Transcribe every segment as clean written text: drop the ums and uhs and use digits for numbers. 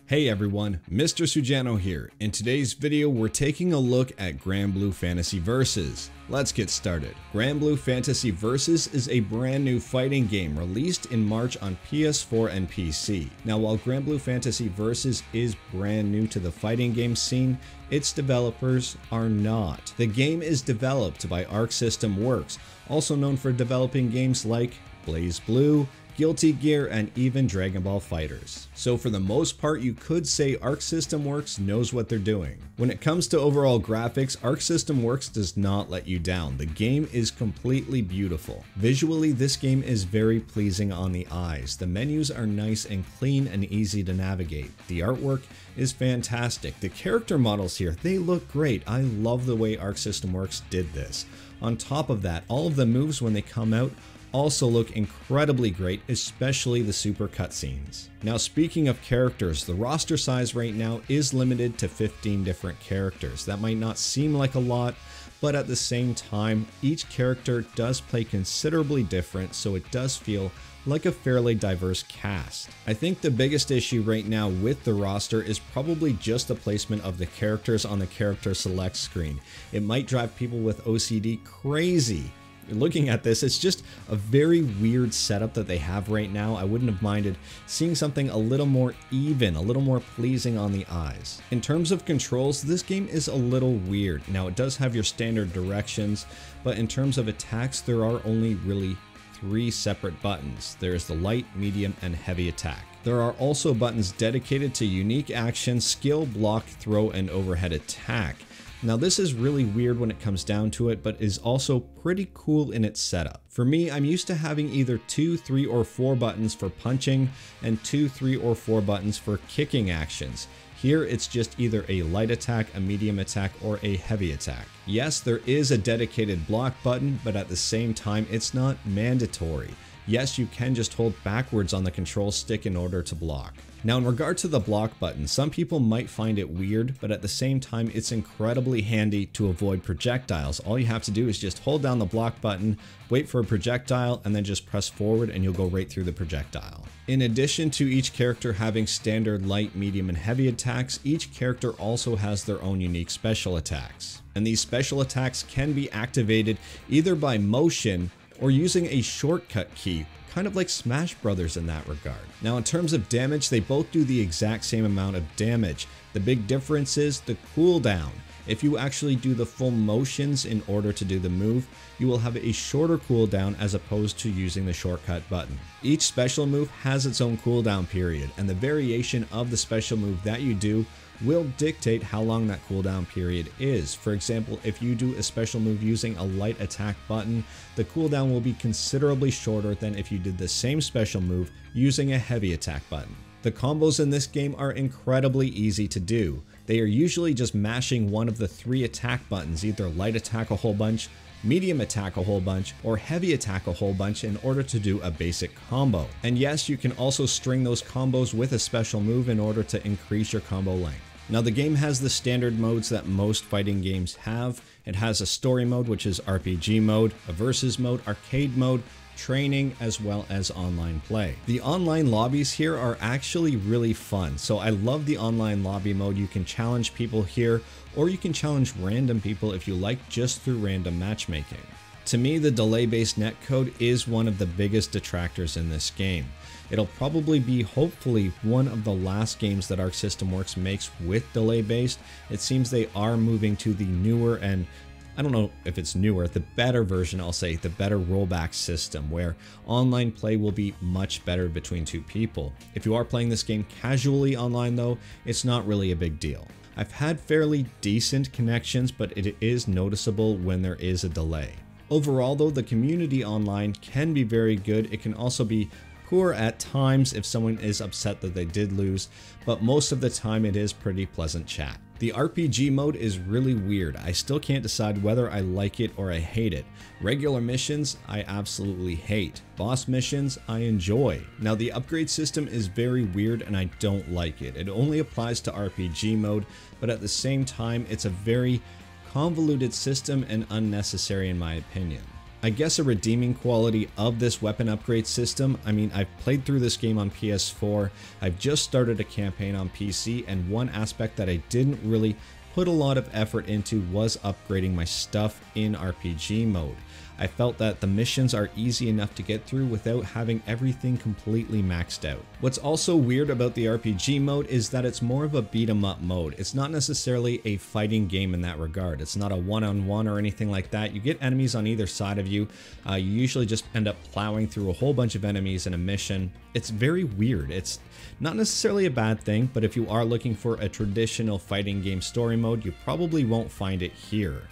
Hey everyone, Mr. Sujano here. In today's video, we're taking a look at Granblue Fantasy Versus. Let's get started. Granblue Fantasy Versus is a brand new fighting game released in March on PS4 and PC. Now, while Granblue Fantasy Versus is brand new to the fighting game scene, its developers are not. The game is developed by Arc System Works, also known for developing games like BlazBlue, Guilty Gear, and even Dragon Ball FighterZ. So for the most part, you could say Arc System Works knows what they're doing. When it comes to overall graphics, Arc System Works does not let you down. The game is completely beautiful. Visually, this game is very pleasing on the eyes. The menus are nice and clean and easy to navigate. The artwork is fantastic. The character models here, they look great. I love the way Arc System Works did this. On top of that, all of the moves when they come out also look incredibly great, especially the super cutscenes. Now, speaking of characters, the roster size right now is limited to 15 different characters. That might not seem like a lot, but at the same time, each character does play considerably different, so it does feel like a fairly diverse cast. I think the biggest issue right now with the roster is probably just the placement of the characters on the character select screen. It might drive people with OCD crazy. Looking at this, it's just a very weird setup that they have right now. I wouldn't have minded seeing something a little more even, a little more pleasing on the eyes. In terms of controls, this game is a little weird. Now, it does have your standard directions, but in terms of attacks, there are only really 3 separate buttons. There is the light, medium, and heavy attack. There are also buttons dedicated to unique actions, skill, block, throw, and overhead attack. Now, this is really weird when it comes down to it, but is also pretty cool in its setup. For me, I'm used to having either 2, 3, or 4 buttons for punching and 2, 3, or 4 buttons for kicking actions. Here, it's just either a light attack, a medium attack, or a heavy attack. Yes, there is a dedicated block button, but at the same time, it's not mandatory. Yes, you can just hold backwards on the control stick in order to block. Now, in regard to the block button, some people might find it weird, but at the same time, it's incredibly handy to avoid projectiles. All you have to do is just hold down the block button, wait for a projectile, and then just press forward and you'll go right through the projectile. In addition to each character having standard light, medium, and heavy attacks, each character also has their own unique special attacks. And these special attacks can be activated either by motion or using a shortcut key, kind of like Smash Brothers in that regard. Now, in terms of damage, they both do the exact same amount of damage. The big difference is the cooldown. If you actually do the full motions in order to do the move, you will have a shorter cooldown as opposed to using the shortcut button. Each special move has its own cooldown period, and the variation of the special move that you do will dictate how long that cooldown period is. For example, if you do a special move using a light attack button, the cooldown will be considerably shorter than if you did the same special move using a heavy attack button. The combos in this game are incredibly easy to do. They are usually just mashing one of the 3 attack buttons, either light attack a whole bunch, medium attack a whole bunch, or heavy attack a whole bunch in order to do a basic combo. And yes, you can also string those combos with a special move in order to increase your combo length. Now, the game has the standard modes that most fighting games have. It has a story mode, which is RPG mode, a versus mode, arcade mode, training, as well as online play. The online lobbies here are actually really fun. So I love the online lobby mode. You can challenge people here, or you can challenge random people if you like, just through random matchmaking. To me, the delay-based netcode is one of the biggest detractors in this game. It'll probably be, hopefully, one of the last games that Arc System Works makes with delay-based. It seems they are moving to the newer, and I don't know if it's newer, the better version, I'll say, the better rollback system, where online play will be much better between 2 people. If you are playing this game casually online though, it's not really a big deal. I've had fairly decent connections, but it is noticeable when there is a delay. Overall though, the community online can be very good. It can also be poor at times if someone is upset that they did lose, but most of the time it is pretty pleasant chat. The RPG mode is really weird. I still can't decide whether I like it or I hate it. Regular missions, I absolutely hate. Boss missions, I enjoy. Now, the upgrade system is very weird and I don't like it. It only applies to RPG mode, but at the same time, it's a very convoluted system and unnecessary in my opinion. I guess a redeeming quality of this weapon upgrade system, I mean, I've played through this game on PS4, I've just started a campaign on PC, and one aspect that I didn't really put a lot of effort into was upgrading my stuff in RPG mode. I felt that the missions are easy enough to get through without having everything completely maxed out. What's also weird about the RPG mode is that it's more of a beat 'em up mode. It's not necessarily a fighting game in that regard. It's not a one-on-one or anything like that. You get enemies on either side of you. You usually just end up plowing through a whole bunch of enemies in a mission. It's very weird. It's not necessarily a bad thing, but if you are looking for a traditional fighting game story mode, you probably won't find it here.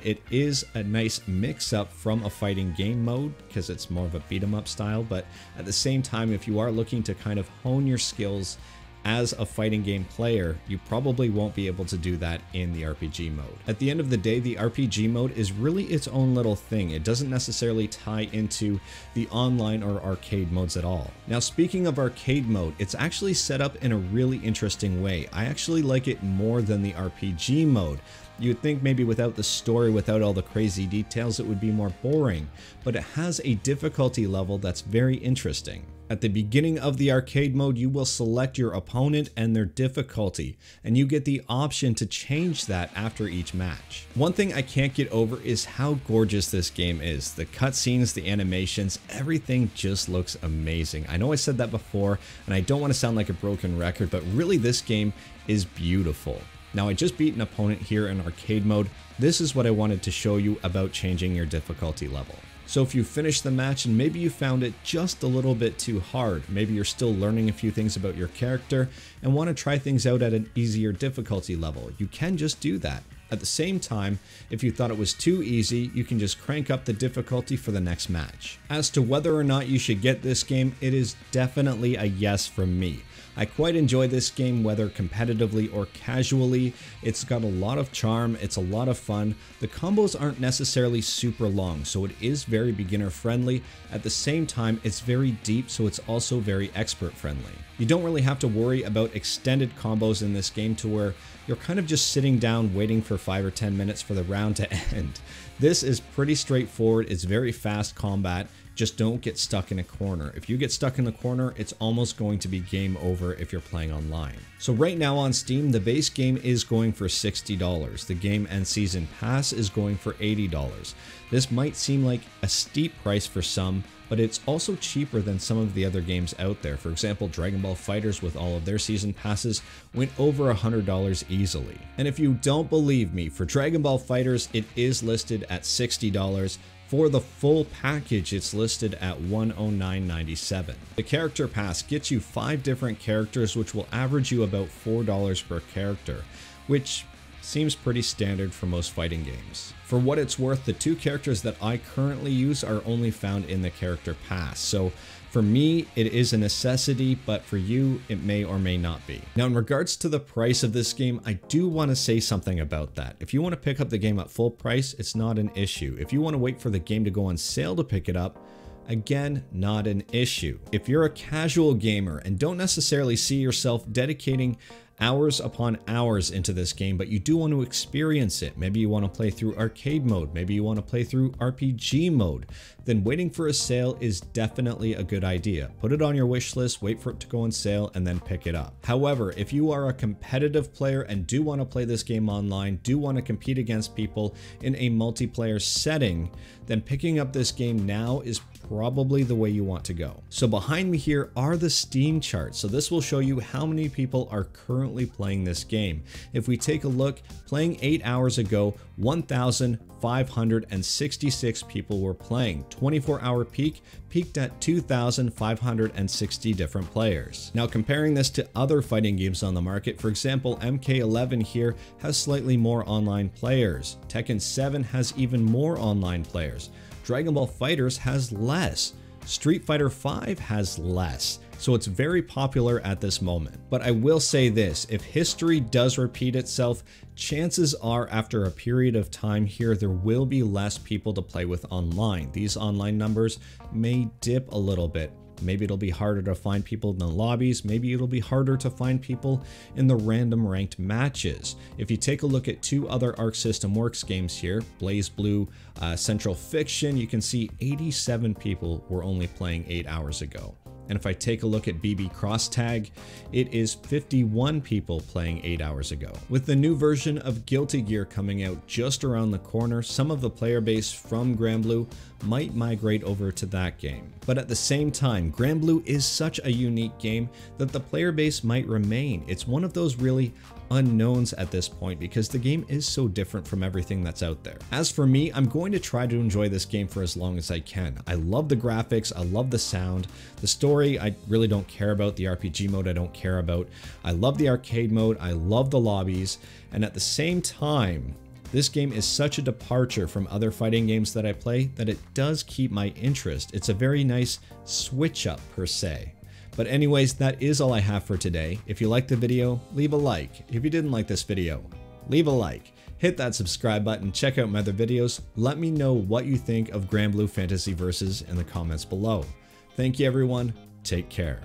It is a nice mix-up from a fighting game mode because it's more of a beat-em-up style, but at the same time, if you are looking to kind of hone your skills as a fighting game player, you probably won't be able to do that in the RPG mode. At the end of the day, the RPG mode is really its own little thing. It doesn't necessarily tie into the online or arcade modes at all. Now, speaking of arcade mode, it's actually set up in a really interesting way. I actually like it more than the RPG mode. You'd think maybe without the story, without all the crazy details, it would be more boring, but it has a difficulty level that's very interesting. At the beginning of the arcade mode, you will select your opponent and their difficulty, and you get the option to change that after each match. One thing I can't get over is how gorgeous this game is. The cutscenes, the animations, everything just looks amazing. I know I said that before, and I don't want to sound like a broken record, but really this game is beautiful. Now, I just beat an opponent here in arcade mode. This is what I wanted to show you about changing your difficulty level. So if you finish the match and maybe you found it just a little bit too hard, maybe you're still learning a few things about your character and want to try things out at an easier difficulty level, you can just do that. At the same time, if you thought it was too easy, you can just crank up the difficulty for the next match. As to whether or not you should get this game, it is definitely a yes from me. I quite enjoy this game, whether competitively or casually. It's got a lot of charm, it's a lot of fun. The combos aren't necessarily super long, so it is very beginner friendly. At the same time, it's very deep, so it's also very expert friendly. You don't really have to worry about extended combos in this game to where you're kind of just sitting down waiting for 5 or 10 minutes for the round to end. This is pretty straightforward, it's very fast combat. Just don't get stuck in a corner. If you get stuck in the corner, it's almost going to be game over if you're playing online. So right now on Steam, the base game is going for $60. The game and season pass is going for $80. This might seem like a steep price for some, but it's also cheaper than some of the other games out there. For example, Dragon Ball FighterZ with all of their season passes went over $100 easily. And if you don't believe me, for Dragon Ball FighterZ, it is listed at $60. For the full package, it's listed at $109.97. The character pass gets you 5 different characters, which will average you about $4 per character, which seems pretty standard for most fighting games. For what it's worth, the 2 characters that I currently use are only found in the character pass, so for me, it is a necessity, but for you, it may or may not be. Now, in regards to the price of this game, I do want to say something about that. If you want to pick up the game at full price, it's not an issue. If you want to wait for the game to go on sale to pick it up, again, not an issue. If you're a casual gamer and don't necessarily see yourself dedicating hours upon hours into this game, but you do want to experience it. Maybe you want to play through arcade mode, maybe you want to play through RPG mode, then waiting for a sale is definitely a good idea. Put it on your wish list, wait for it to go on sale, and then pick it up. However, if you are a competitive player and do want to play this game online, do want to compete against people in a multiplayer setting, then picking up this game now is probably the way you want to go. So behind me here are the Steam charts. So this will show you how many people are currently playing this game. If we take a look, playing 8 hours ago, 1,566 people were playing. 24-hour peak peaked at 2,560 different players. Now comparing this to other fighting games on the market, for example, MK11 here has slightly more online players. Tekken 7 has even more online players. Dragon Ball FighterZ has less. Street Fighter V has less. So it's very popular at this moment. But I will say this, if history does repeat itself, chances are after a period of time here, there will be less people to play with online. These online numbers may dip a little bit. Maybe it'll be harder to find people in the lobbies. Maybe it'll be harder to find people in the random ranked matches. If you take a look at two other Arc System Works games here, BlazBlue, Central Fiction, you can see 87 people were only playing 8 hours ago. And if I take a look at BB Crosstag, it is 51 people playing 8 hours ago. With the new version of Guilty Gear coming out just around the corner, some of the player base from Granblue might migrate over to that game. But at the same time, Granblue is such a unique game that the player base might remain. It's one of those really unknowns at this point because the game is so different from everything that's out there. As for me, I'm going to try to enjoy this game for as long as I can. I love the graphics, I love the sound, the story I really don't care about, the RPG mode I don't care about. I love the arcade mode, I love the lobbies, and at the same time, this game is such a departure from other fighting games that I play that it does keep my interest. It's a very nice switch up per se. But anyways, that is all I have for today. If you liked the video, leave a like. If you didn't like this video, leave a like. Hit that subscribe button, check out my other videos. Let me know what you think of Granblue Fantasy Versus in the comments below. Thank you everyone, take care.